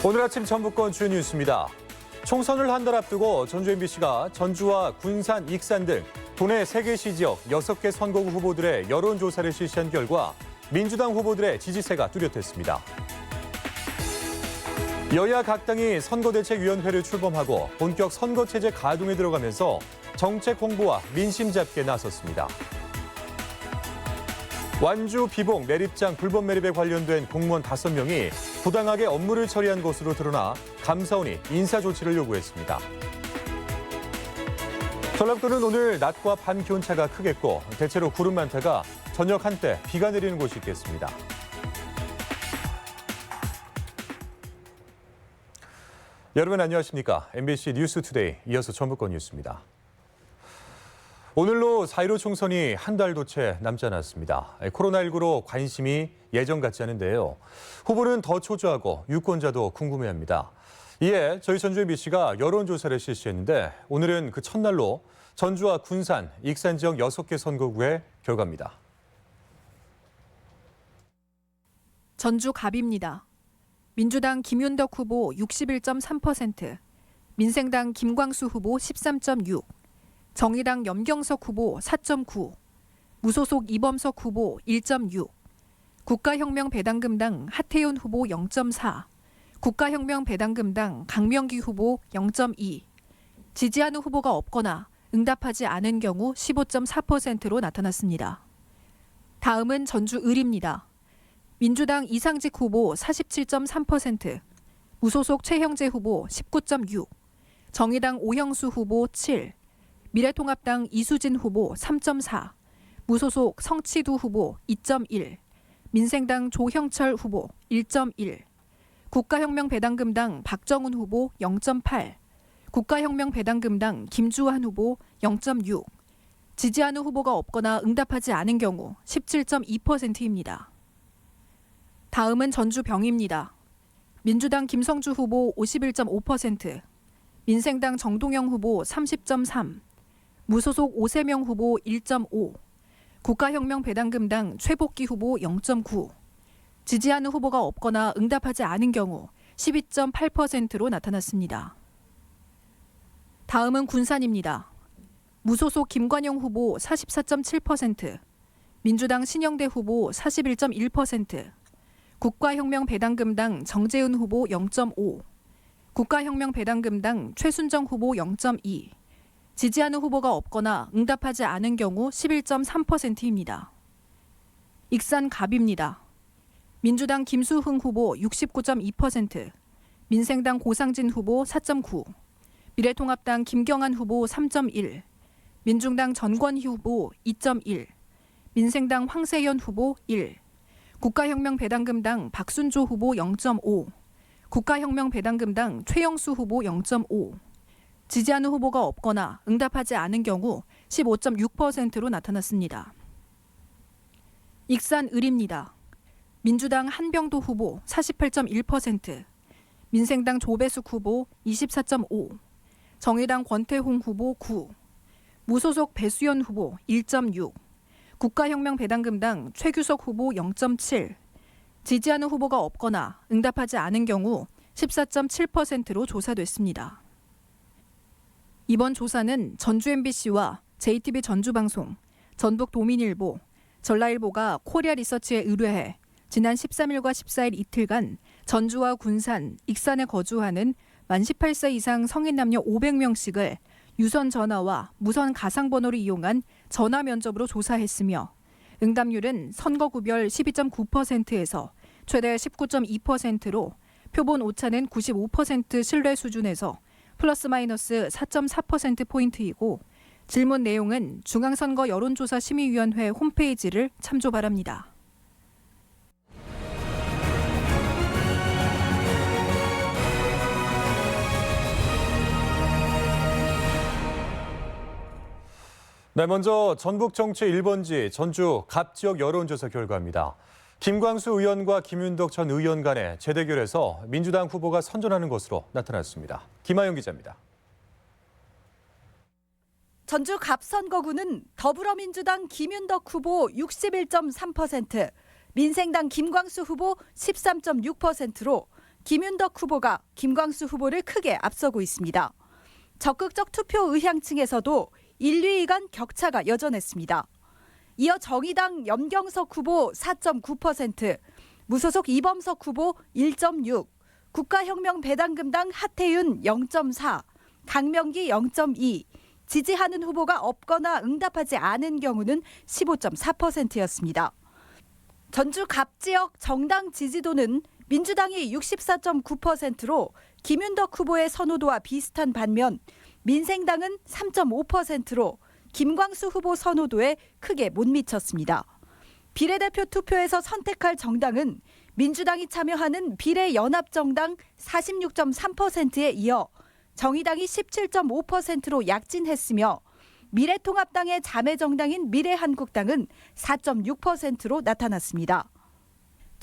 오늘 아침 전북권 주요 뉴스입니다. 총선을 한 달 앞두고 전주 MBC가 전주와 군산, 익산 등 도내 3개 지역 6개 선거구 후보들의 여론조사를 실시한 결과 민주당 후보들의 지지세가 뚜렷했습니다. 여야 각 당이 선거대책위원회를 출범하고 본격 선거체제 가동에 들어가면서 정책 홍보와 민심 잡기에 나섰습니다. 완주 비봉 매립장 불법 매립에 관련된 공무원 5명이 부당하게 업무를 처리한 것으로 드러나 감사원이 인사 조치를 요구했습니다. 전라도는 오늘 낮과 밤 기온차가 크겠고 대체로 구름 많다가 저녁 한때 비가 내리는 곳이 있겠습니다. 여러분 안녕하십니까? MBC 뉴스투데이 이어서 전북권 뉴스입니다. 오늘로 4.15 총선이 한 달도 채 남지 않았습니다. 코로나19로 관심이 예전 같지 않은데요. 후보는 더 초조하고 유권자도 궁금해합니다. 이에 저희 전주 MBC가 여론조사를 실시했는데 오늘은 그 첫날로 전주와 군산, 익산 지역 6개 선거구의 결과입니다. 전주 갑입니다. 민주당 김윤덕 후보 61.3%, 민생당 김광수 후보 13.6%, 정의당 염경석 후보 4.9%, 무소속 이범석 후보 1.6%, 국가혁명배당금당 하태윤 후보 0.4%, 국가혁명배당금당 강명기 후보 0.2%, 지지하는 후보가 없거나 응답하지 않은 경우 15.4%로 나타났습니다. 다음은 전주 을입니다. 민주당 이상직 후보 47.3%, 무소속 최형재 후보 19.6%, 정의당 오형수 후보 7%, 미래통합당 이수진 후보 3.4%, 무소속 성치두 후보 2.1%, 민생당 조형철 후보 1.1%, 국가혁명배당금당 박정훈 후보 0.8%, 국가혁명배당금당 김주환 후보 0.6%, 지지하는 후보가 없거나 응답하지 않은 경우 17.2%입니다. 다음은 전주병입니다. 민주당 김성주 후보 51.5%, 민생당 정동영 후보 30.3%, 무소속 오세명 후보 1.5%, 국가혁명배당금당 최복기 후보 0.9%, 지지하는 후보가 없거나 응답하지 않은 경우 12.8%로 나타났습니다. 다음은 군산입니다. 무소속 김관영 후보 44.7%, 민주당 신영대 후보 41.1%, 국가혁명배당금당 정재은 후보 0.5%, 국가혁명배당금당 최순정 후보 0.2%, 지지하는 후보가 없거나 응답하지 않은 경우 11.3%입니다. 익산 갑입니다. 민주당 김수흥 후보 69.2%, 민생당 고상진 후보 4.9%, 미래통합당 김경환 후보 3.1%, 민중당 전권희 후보 2.1%, 민생당 황세현 후보 1%, 국가혁명배당금당 박순조 후보 0.5%, 국가혁명배당금당 최영수 후보 0.5%, 지지하는 후보가 없거나 응답하지 않은 경우 15.6%로 나타났습니다. 익산 을입니다. 민주당 한병도 후보 48.1%, 민생당 조배숙 후보 24.5%, 정의당 권태홍 후보 9%, 무소속 배수연 후보 1.6%, 국가혁명배당금당 최규석 후보 0.7%, 지지하는 후보가 없거나 응답하지 않은 경우 14.7%로 조사됐습니다. 이번 조사는 전주 MBC와 JTB 전주방송, 전북도민일보, 전라일보가 코리아 리서치에 의뢰해 지난 13일과 14일 이틀간 전주와 군산, 익산에 거주하는 만 18세 이상 성인 남녀 500명씩을 유선 전화와 무선 가상번호를 이용한 전화 면접으로 조사했으며 응답률은 선거구별 12.9%에서 최대 19.2%로 표본 오차는 95% 신뢰 수준에서 플러스 마이너스 4.4%포인트이고 질문 내용은 중앙선거 여론조사 심의위원회 홈페이지를 참조 바랍니다. 네, 먼저 전북 정치 1번지 전주 갑 지역 여론조사 결과입니다. 김광수 의원과 김윤덕 전 의원 간의 재대결에서 민주당 후보가 선전하는 것으로 나타났습니다. 김하영 기자입니다. 전주 갑 선거구는 더불어민주당 김윤덕 후보 61.3%, 민생당 김광수 후보 13.6%로 김윤덕 후보가 김광수 후보를 크게 앞서고 있습니다. 적극적 투표 의향층에서도 1, 2위 간 격차가 여전했습니다. 이어 정의당 염경석 후보 4.9%, 무소속 이범석 후보 1.6%, 국가혁명배당금당 하태윤 0.4%, 강명기 0.2%, 지지하는 후보가 없거나 응답하지 않은 경우는 15.4%였습니다. 전주 갑 지역 정당 지지도는 민주당이 64.9%로 김윤덕 후보의 선호도와 비슷한 반면 민생당은 3.5%로 김광수 후보 선호도에 크게 못 미쳤습니다. 비례대표 투표에서 선택할 정당은 민주당이 참여하는 비례연합정당 46.3%에 이어 정의당이 17.5%로 약진했으며 미래통합당의 자매정당인 미래한국당은 4.6%로 나타났습니다.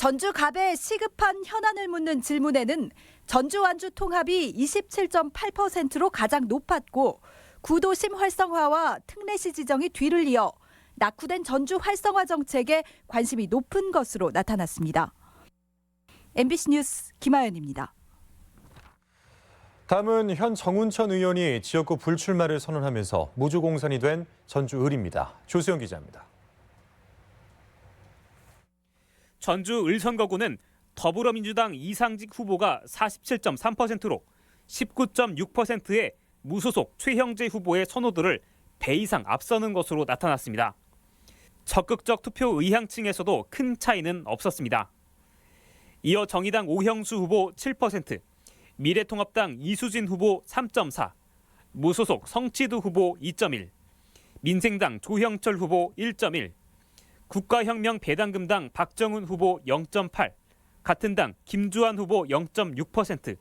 전주 갑의 시급한 현안을 묻는 질문에는 전주 완주 통합이 27.8%로 가장 높았고 구도심 활성화와 특례시 지정이 뒤를 이어 낙후된 전주 활성화 정책에 관심이 높은 것으로 나타났습니다. MBC 뉴스 김하연입니다. 다음은 현 정운천 의원이 지역구 불출마를 선언하면서 무주공산이 된 전주 을입니다. 조수영 기자입니다. 전주 을 선거구는 더불어민주당 이상직 후보가 47.3%로 19.6%의 무소속 최형재 후보의 선호도를 배 이상 앞서는 것으로 나타났습니다. 적극적 투표 의향층에서도 큰 차이는 없었습니다. 이어 정의당 오형수 후보 7%, 미래통합당 이수진 후보 3.4, 무소속 성치두 후보 2.1, 민생당 조형철 후보 1.1, 국가혁명배당금당 박정훈 후보 0.8, 같은 당 김주환 후보 0.6%,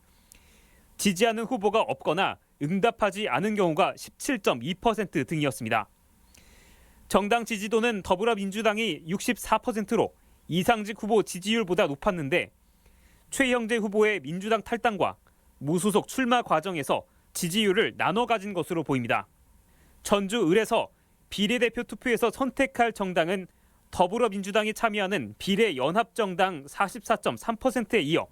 지지하는 후보가 없거나 응답하지 않은 경우가 17.2% 등이었습니다. 정당 지지도는 더불어민주당이 64%로 이상직 후보 지지율보다 높았는데 최형재 후보의 민주당 탈당과 무소속 출마 과정에서 지지율을 나눠 가진 것으로 보입니다. 전주 을에서 비례대표 투표에서 선택할 정당은 더불어민주당이 참여하는 비례연합정당 44.3%에 이어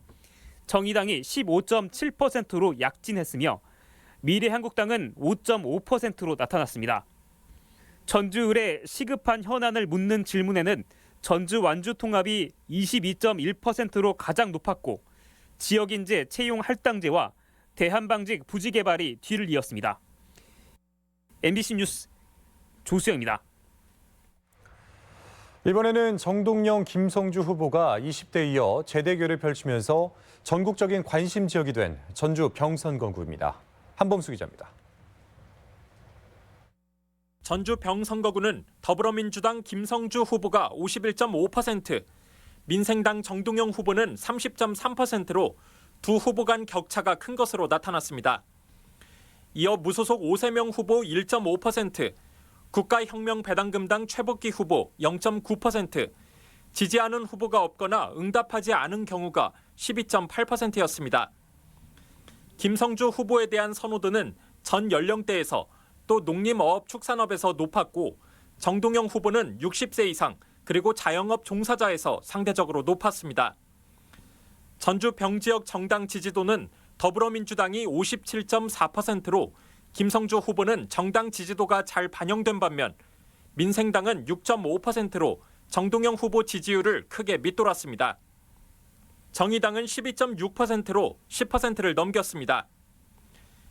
정의당이 15.7%로 약진했으며 미래한국당은 5.5%로 나타났습니다. 전주 을의 시급한 현안을 묻는 질문에는 전주 완주 통합이 22.1%로 가장 높았고 지역인재 채용 할당제와 대한방직 부지 개발이 뒤를 이었습니다. MBC 뉴스 조수영입니다. 이번에는 정동영, 김성주 후보가 20대 이어 재대결을 펼치면서 전국적인 관심 지역이 된 전주 병선거구입니다. 한범수 기자입니다. 전주 병선거구는 더불어민주당 김성주 후보가 51.5%, 민생당 정동영 후보는 30.3%로 두 후보 간 격차가 큰 것으로 나타났습니다. 이어 무소속 오세명 후보 1.5%, 국가혁명배당금당 최복기 후보 0.9%, 지지하는 후보가 없거나 응답하지 않은 경우가 12.8%였습니다. 김성주 후보에 대한 선호도는 전 연령대에서 또 농림어업축산업에서 높았고 정동영 후보는 60세 이상 그리고 자영업 종사자에서 상대적으로 높았습니다. 전주 병지역 정당 지지도는 더불어민주당이 57.4%로 김성주 후보는 정당 지지도가 잘 반영된 반면 민생당은 6.5%로 정동영 후보 지지율을 크게 밑돌았습니다. 정의당은 12.6%로 10%를 넘겼습니다.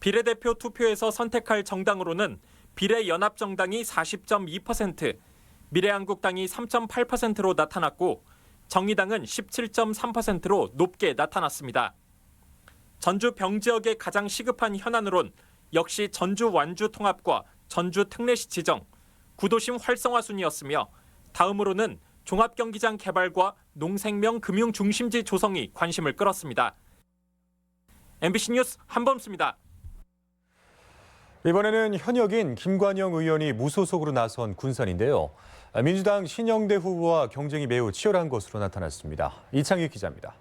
비례대표 투표에서 선택할 정당으로는 비례연합정당이 40.2%, 미래한국당이 3.8%로 나타났고 정의당은 17.3%로 높게 나타났습니다. 전주 병지역의 가장 시급한 현안으론 역시 전주 완주 통합과 전주 특례시 지정, 구도심 활성화 순이었으며 다음으로는 종합경기장 개발과 농생명 금융 중심지 조성이 관심을 끌었습니다. MBC 뉴스 한범수입니다. 이번에는 현역인 김관영 의원이 무소속으로 나선 군산인데요. 민주당 신영대 후보와 경쟁이 매우 치열한 것으로 나타났습니다. 이창익 기자입니다.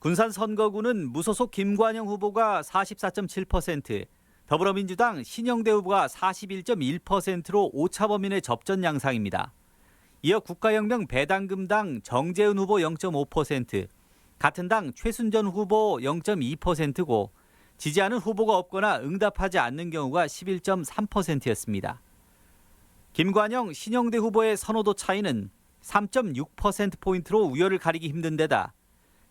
군산 선거구는 무소속 김관영 후보가 44.7%, 더불어민주당 신영대 후보가 41.1%로 오차 범위내 접전 양상입니다. 이어 국가혁명 배당금당 정재은 후보 0.5%, 같은 당 최순전 후보 0.2%고 지지하는 후보가 없거나 응답하지 않는 경우가 11.3%였습니다. 김관영, 신영대 후보의 선호도 차이는 3.6%포인트로 우열을 가리기 힘든 데다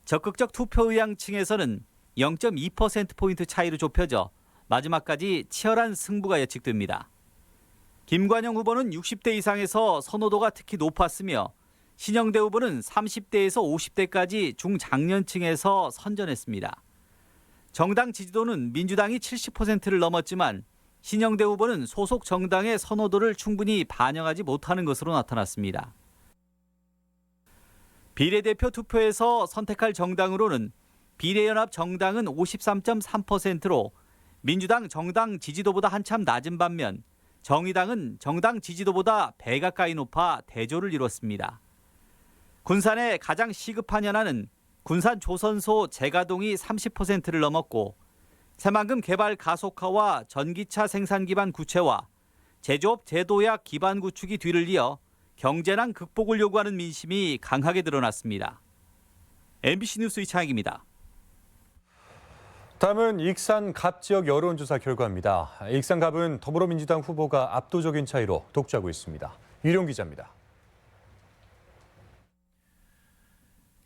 적극적 투표 의향층에서는 0.2%포인트 차이로 좁혀져 마지막까지 치열한 승부가 예측됩니다. 김관영 후보는 60대 이상에서 선호도가 특히 높았으며 신영대 후보는 30대에서 50대까지 중장년층에서 선전했습니다. 정당 지지도는 민주당이 70%를 넘었지만 신영대 후보는 소속 정당의 선호도를 충분히 반영하지 못하는 것으로 나타났습니다. 비례대표 투표에서 선택할 정당으로는 비례연합 정당은 53.3%로 민주당 정당 지지도보다 한참 낮은 반면 정의당은 정당 지지도보다 배 가까이 높아 대조를 이뤘습니다. 군산의 가장 시급한 현안은 군산 조선소 재가동이 30%를 넘었고 새만금 개발 가속화와 전기차 생산 기반 구체화, 제조업 제도약 기반 구축이 뒤를 이어 경제난 극복을 요구하는 민심이 강하게 드러났습니다. MBC 뉴스 이창익입니다. 다음은 익산갑 지역 여론조사 결과입니다. 익산갑은 더불어민주당 후보가 압도적인 차이로 독주하고 있습니다. 유룡 기자입니다.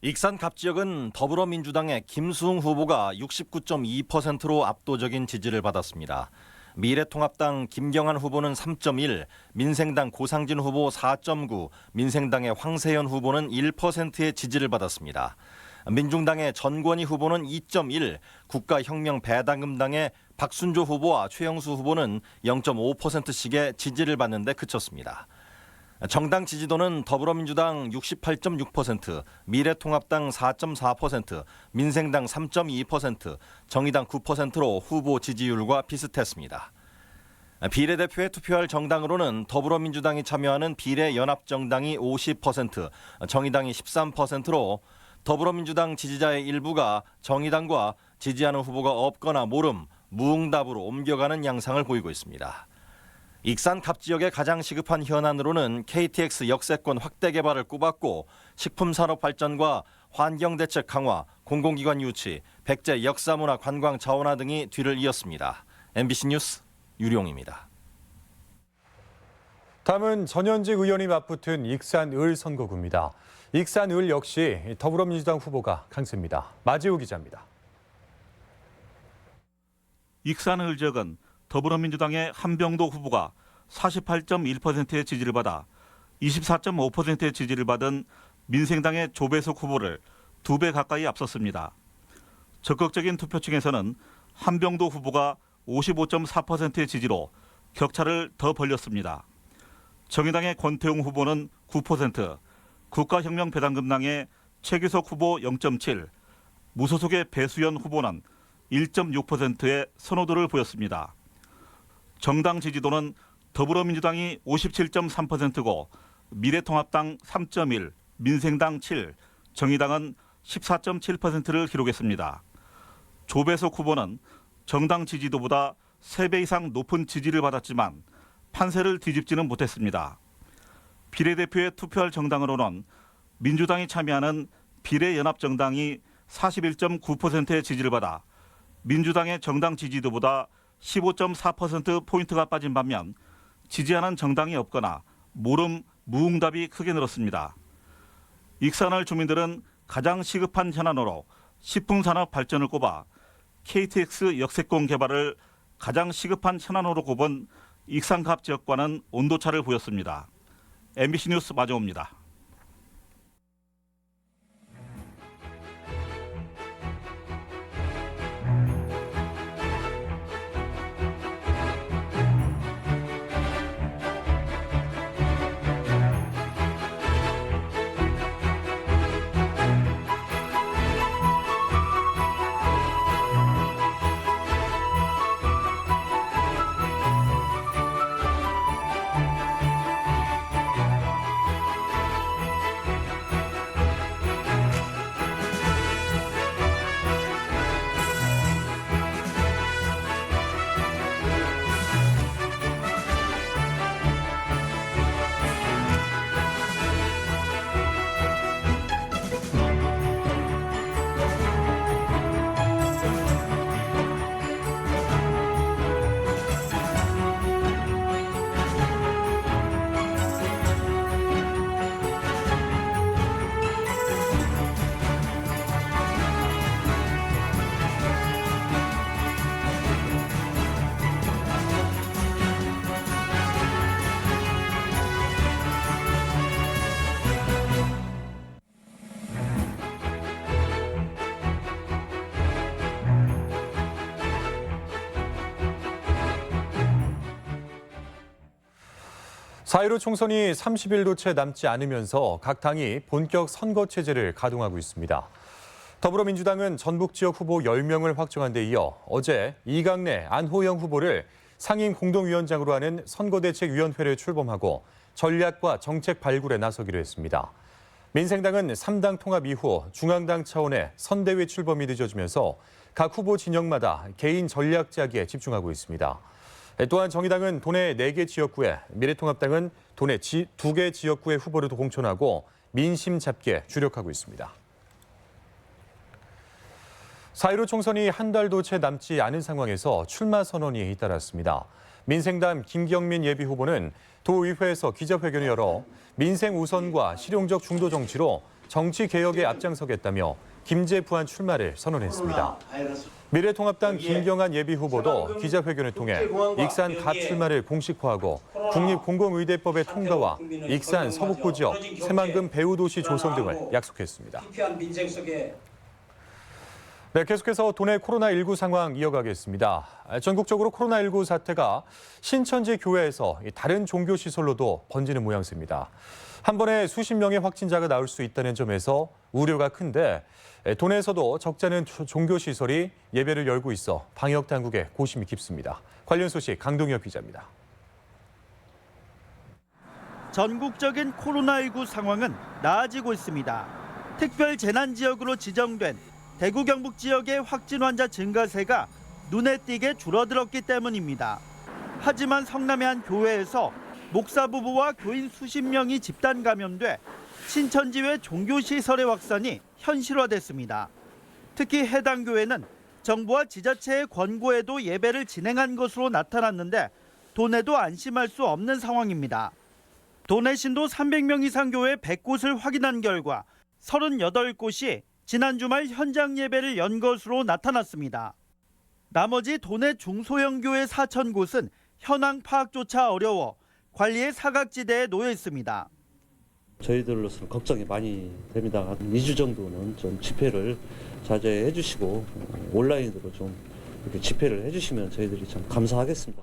익산갑 지역은 더불어민주당의 김수흥 후보가 69.2%로 압도적인 지지를 받았습니다. 미래통합당 김경환 후보는 3.1, 민생당 고상진 후보 4.9, 민생당의 황세현 후보는 1%의 지지를 받았습니다. 민중당의 전권희 후보는 2.1, 국가혁명배당금당의 박순조 후보와 최영수 후보는 0.5%씩의 지지를 받는 데 그쳤습니다. 정당 지지도는 더불어민주당 68.6%, 미래통합당 4.4%, 민생당 3.2%, 정의당 9%로 후보 지지율과 비슷했습니다. 비례대표에 투표할 정당으로는 더불어민주당이 참여하는 비례연합정당이 50%, 정의당이 13%로 더불어민주당 지지자의 일부가 정의당과 지지하는 후보가 없거나 모름, 무응답으로 옮겨가는 양상을 보이고 있습니다. 익산갑 지역의 가장 시급한 현안으로는 KTX 역세권 확대 개발을 꼽았고 식품산업 발전과 환경대책 강화, 공공기관 유치, 백제 역사문화 관광 자원화 등이 뒤를 이었습니다. MBC 뉴스 유룡입니다. 다음은 전현직 의원이 맞붙은 익산을 선거구입니다. 익산을 역시 더불어민주당 후보가 강세입니다. 마지호 기자입니다. 익산을 지역은 더불어민주당의 한병도 후보가 48.1%의 지지를 받아 24.5%의 지지를 받은 민생당의 조배석 후보를 2배 가까이 앞섰습니다. 적극적인 투표층에서는 한병도 후보가 55.4%의 지지로 격차를 더 벌렸습니다. 정의당의 권태웅 후보는 9%, 국가혁명배당금당의 최규석 후보 0.7, 무소속의 배수연 후보는 1.6%의 선호도를 보였습니다. 정당 지지도는 더불어민주당이 57.3%고 미래통합당 3.1, 민생당 7, 정의당은 14.7%를 기록했습니다. 조배석 후보는 정당 지지도보다 3배 이상 높은 지지를 받았지만 판세를 뒤집지는 못했습니다. 비례대표에 투표할 정당으로는 민주당이 참여하는 비례연합정당이 41.9%의 지지를 받아 민주당의 정당 지지도보다 15.4%포인트가 빠진 반면 지지하는 정당이 없거나 모름, 무응답이 크게 늘었습니다. 익산을 주민들은 가장 시급한 현안으로 식품산업 발전을 꼽아 KTX 역세권 개발을 가장 시급한 현안으로 꼽은 익산갑 지역과는 온도차를 보였습니다. MBC 뉴스 마정호입니다. 4.15 총선이 30일도 채 남지 않으면서 각 당이 본격 선거 체제를 가동하고 있습니다. 더불어민주당은 전북 지역 후보 10명을 확정한 데 이어 어제 이강래, 안호영 후보를 상임 공동위원장으로 하는 선거대책위원회를 출범하고 전략과 정책 발굴에 나서기로 했습니다. 민생당은 3당 통합 이후 중앙당 차원의 선대위 출범이 늦어지면서 각 후보 진영마다 개인 전략 짜기에 집중하고 있습니다. 또한 정의당은 도내 4개 지역구에, 미래통합당은 도내 2개 지역구의 후보를 공천하고 민심 잡기에 주력하고 있습니다. 4.15 총선이 한 달도 채 남지 않은 상황에서 출마 선언이 잇따랐습니다. 민생당 김경민 예비후보는 도의회에서 기자회견을 열어 민생 우선과 실용적 중도 정치로 정치 개혁에 앞장서겠다며 김제 부안 출마를 선언했습니다. 미래통합당 김경한 예비후보도 기자회견을 통해 익산 갑 출마를 공식화하고 국립공공의대법의 통과와 익산 서북부 지역 새만금 배후도시 조성 등을 약속했습니다. 네, 계속해서 도내 코로나19 상황 이어가겠습니다. 전국적으로 코로나19 사태가 신천지 교회에서 다른 종교시설로도 번지는 모양새입니다. 한 번에 수십 명의 확진자가 나올 수 있다는 점에서 우려가 큰데 도내에서도 적지 않은 종교시설이 예배를 열고 있어 방역당국의 고심이 깊습니다. 관련 소식 강동엽 기자입니다. 전국적인 코로나19 상황은 나아지고 있습니다. 특별 재난지역으로 지정된 대구 경북 지역의 확진 환자 증가세가 눈에 띄게 줄어들었기 때문입니다. 하지만 성남의 한 교회에서 목사 부부와 교인 수십 명이 집단 감염돼 신천지회 종교시설의 확산이 현실화됐습니다. 특히 해당 교회는 정부와 지자체의 권고에도 예배를 진행한 것으로 나타났는데 도내도 안심할 수 없는 상황입니다. 도내 신도 300명 이상 교회 100곳을 확인한 결과 38곳이 지난 주말 현장 예배를 연 것으로 나타났습니다. 나머지 도내 중소형 교회 4,000곳은 현황 파악조차 어려워 관리의 사각지대에 놓여 있습니다. 저희들로서는 걱정이 많이 됩니다. 한 2주 정도는 좀 집회를 자제해 주시고 온라인으로 좀 이렇게 집회를 해주시면 저희들이 참 감사하겠습니다.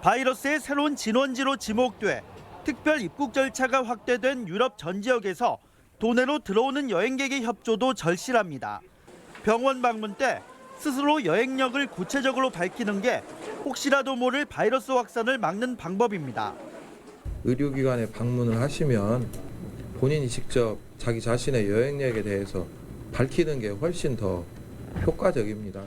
바이러스의 새로운 진원지로 지목돼 특별 입국 절차가 확대된 유럽 전 지역에서 도내로 들어오는 여행객의 협조도 절실합니다. 병원 방문 때 스스로 여행력을 구체적으로 밝히는 게 혹시라도 모를 바이러스 확산을 막는 방법입니다. 의료기관에 방문을 하시면 본인이 직접 자기 자신의 여행력에 대해서 밝히는 게 훨씬 더 효과적입니다.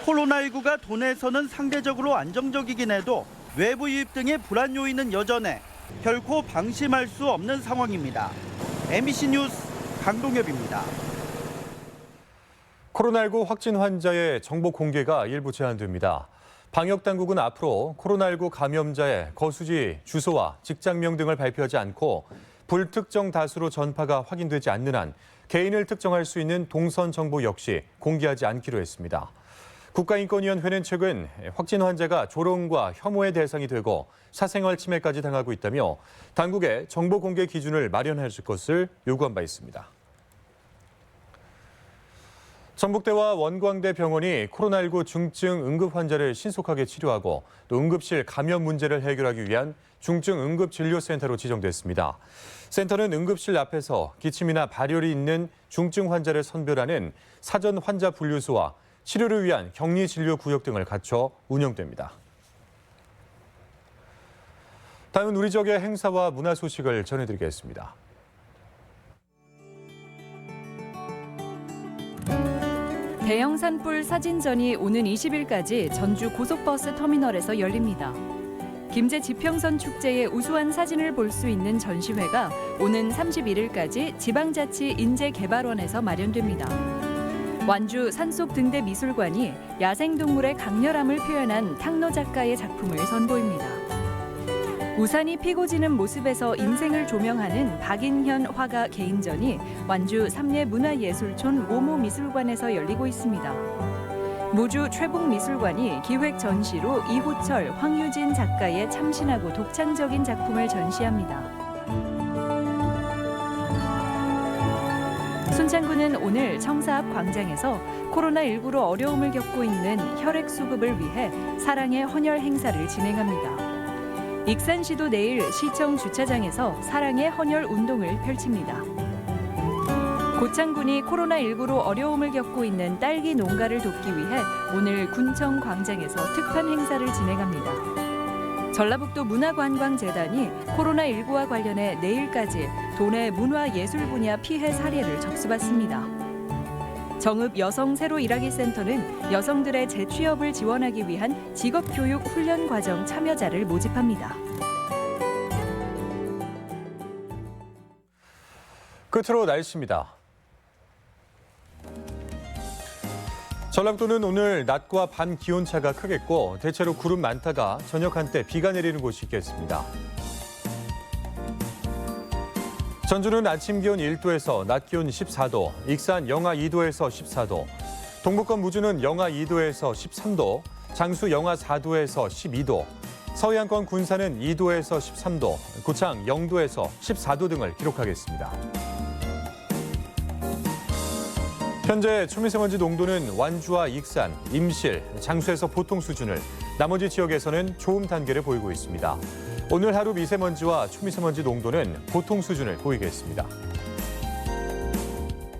코로나19가 도내에서는 상대적으로 안정적이긴 해도 외부 유입 등의 불안 요인은 여전해 결코 방심할 수 없는 상황입니다. MBC 뉴스 강동엽입니다. 코로나19 확진 환자의 정보 공개가 일부 제한됩니다. 방역당국은 앞으로 코로나19 감염자의 거주지, 주소와 직장명 등을 발표하지 않고 불특정 다수로 전파가 확인되지 않는 한 개인을 특정할 수 있는 동선 정보 역시 공개하지 않기로 했습니다. 국가인권위원회는 최근 확진 환자가 조롱과 혐오의 대상이 되고 사생활 침해까지 당하고 있다며 당국에 정보 공개 기준을 마련해 줄 것을 요구한 바 있습니다. 전북대와 원광대 병원이 코로나19 중증 응급 환자를 신속하게 치료하고 또 응급실 감염 문제를 해결하기 위한 중증 응급진료센터로 지정됐습니다. 센터는 응급실 앞에서 기침이나 발열이 있는 중증 환자를 선별하는 사전 환자 분류소와 치료를 위한 격리 진료 구역 등을 갖춰 운영됩니다. 다음은 우리 지역의 행사와 문화 소식을 전해드리겠습니다. 대형 산불 사진전이 오는 20일까지 전주 고속버스 터미널에서 열립니다. 김제 지평선 축제의 우수한 사진을 볼 수 있는 전시회가 오는 31일까지 지방자치 인재개발원에서 마련됩니다. 완주 산속 등대 미술관이 야생동물의 강렬함을 표현한 탕노 작가의 작품을 선보입니다. 우산이 피고 지는 모습에서 인생을 조명하는 박인현 화가 개인전이 완주 삼례문화예술촌 모모미술관에서 열리고 있습니다. 무주 최북미술관이 기획 전시로 이호철, 황유진 작가의 참신하고 독창적인 작품을 전시합니다. 순창구는 오늘 청사 앞 광장에서 코로나19로 어려움을 겪고 있는 혈액 수급을 위해 사랑의 헌혈 행사를 진행합니다. 익산시도 내일 시청 주차장에서 사랑의 헌혈 운동을 펼칩니다. 고창군이 코로나19로 어려움을 겪고 있는 딸기 농가를 돕기 위해 오늘 군청 광장에서 특판 행사를 진행합니다. 전라북도 문화관광재단이 코로나19와 관련해 내일까지 도내 문화예술 분야 피해 사례를 접수받습니다. 정읍 여성 새로 일하기 센터는 여성들의 재취업을 지원하기 위한 직업교육 훈련 과정 참여자를 모집합니다. 끝으로 날씨입니다. 전라북도는 오늘 낮과 밤 기온차가 크겠고 대체로 구름 많다가 저녁 한때 비가 내리는 곳이 있겠습니다. 전주는 아침 기온 1도에서 낮 기온 14도, 익산 영하 2도에서 14도, 동북권 무주는 영하 2도에서 13도, 장수 영하 4도에서 12도, 서해안권 군산은 2도에서 13도, 고창 0도에서 14도 등을 기록하겠습니다. 현재 초미세먼지 농도는 완주와 익산, 임실, 장수에서 보통 수준을, 나머지 지역에서는 좋음 단계를 보이고 있습니다. 오늘 하루 미세먼지와 초미세먼지 농도는 보통 수준을 보이겠습니다.